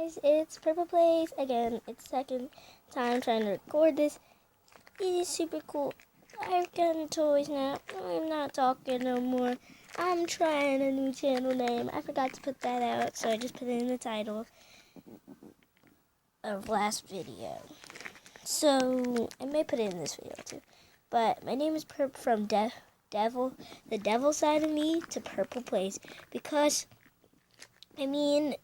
guys, it's Purple Plays again. It's second time trying to record this. It is super cool. I've gotten toys now. I'm not talking no more. I'm trying a new channel name. I forgot to put that out, so I just put it in the title of last video. So I may put it in this video too. But my name is Purp from the devil side of me to Purple Plays, because I mean,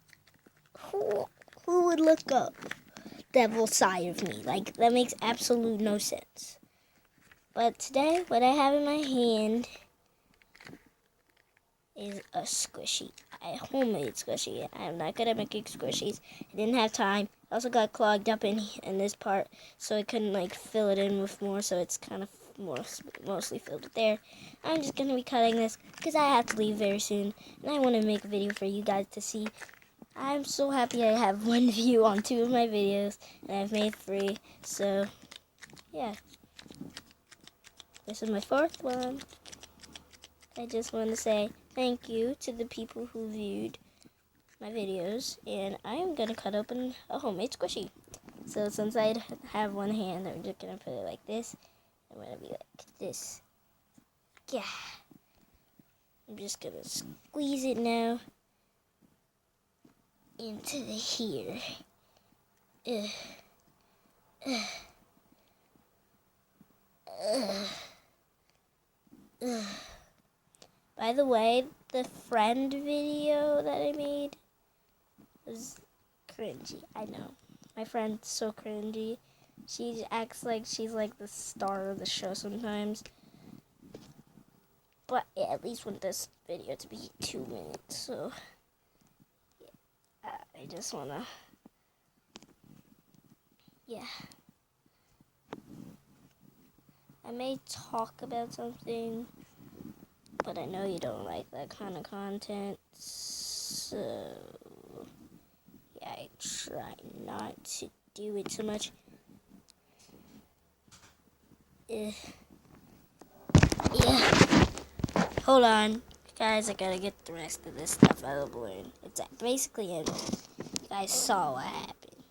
who would look up devil side of me? Like, that makes absolute no sense. But today, what I have in my hand is a squishy. A homemade squishy. I'm not good at making squishies. I didn't have time. I also got clogged up in this part, so I couldn't like fill it in with more, so it's kind of mostly filled with there. I'm just going to be cutting this because I have to leave very soon, and I want to make a video for you guys to see. I'm so happy I have 1 view on 2 of my videos, and I've made 3, so yeah. This is my 4th one. I just want to say thank you to the people who viewed my videos, and I'm going to cut open a homemade squishy. So since I have one hand, I'm just going to put it like this. I'm going to be like this. Yeah. I'm just going to squeeze it now into the here. By the way, the friend video that I made was cringy. I know. My friend's so cringy. She acts like she's like the star of the show sometimes. But yeah, at least want this video to be 2 minutes. So yeah, I just wanna, yeah. I may talk about something, but I know you don't like that kind of content, so yeah, I try not to do it so much. Yeah. Hold on, guys, I gotta get the rest of this stuff out of the balloon. It's basically in. You guys saw what happened.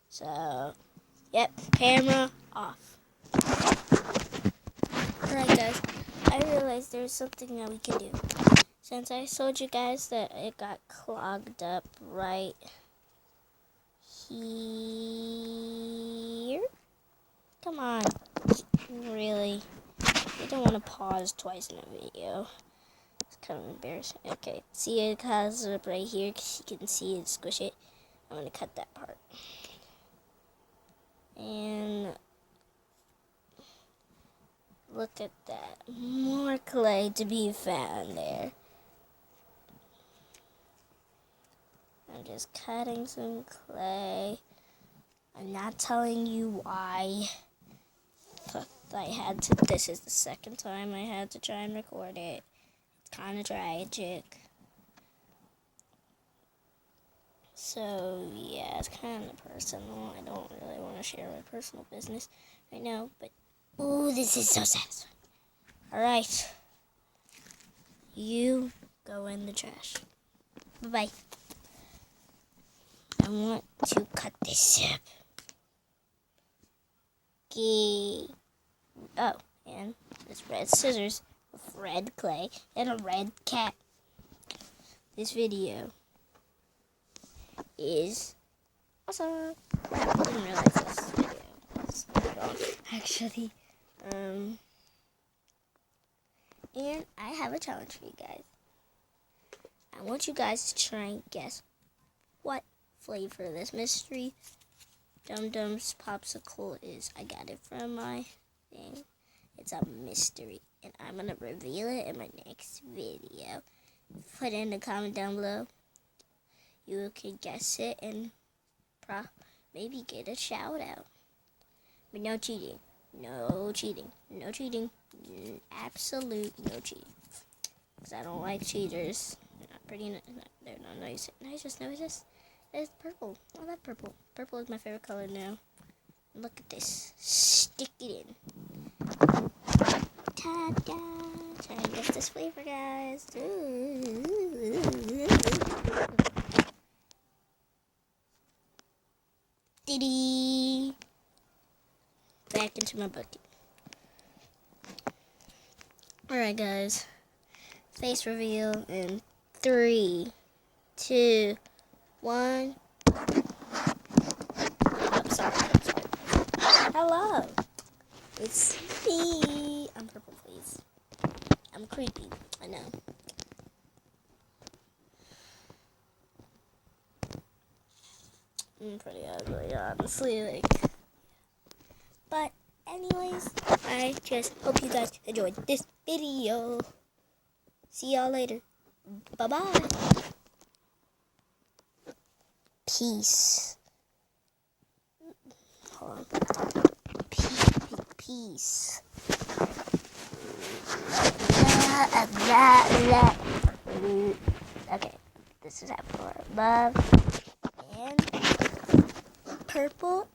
So, yep, camera off. Alright guys, I realized there's something that we can do. Since I told you guys that it got clogged up right here. Come on. Really? I don't want to pause twice in a video. It's kind of embarrassing. Okay, see it has it up right here because you can see it squish it. I'm going to cut that part. And look at that. More clay to be found there. I'm just cutting some clay. I'm not telling you why. This is the second time I had to try and record it. It's kind of tragic. So, yeah, it's kind of personal. I don't really want to share my personal business right now, but ooh, this is so satisfying. Alright. You go in the trash. Bye-bye. I want to cut this up. Okay. Oh, and this red scissors with red clay and a red cat. This video is awesome. I didn't realize this video was long, actually. And I have a challenge for you guys. I want you guys to try and guess what flavor this mystery Dum Dum's popsicle is. I got it from my thing. It's a mystery, and I'm gonna reveal it in my next video. Put it in the comment down below. You can guess it and maybe get a shout out. But no cheating. No cheating. No cheating. Absolute no cheating. Because I don't like cheaters. They're not pretty. They're not nice. And I just noticed this. It's purple. I love purple. Purple is my favorite color now. Look at this. Stick it in. Ta-da! Try and guess this flavor, guys. Diddy. Back into my bucket. Alright, guys. Face reveal in 3, 2, 1. Oh, sorry. Hello. It's me. I'm purple, please. I'm creepy. I know. I'm pretty ugly, honestly. But anyways, I just hope you guys enjoyed this video. See y'all later. Bye-bye. Peace. Hold on. Peace. Okay, this is for love and purple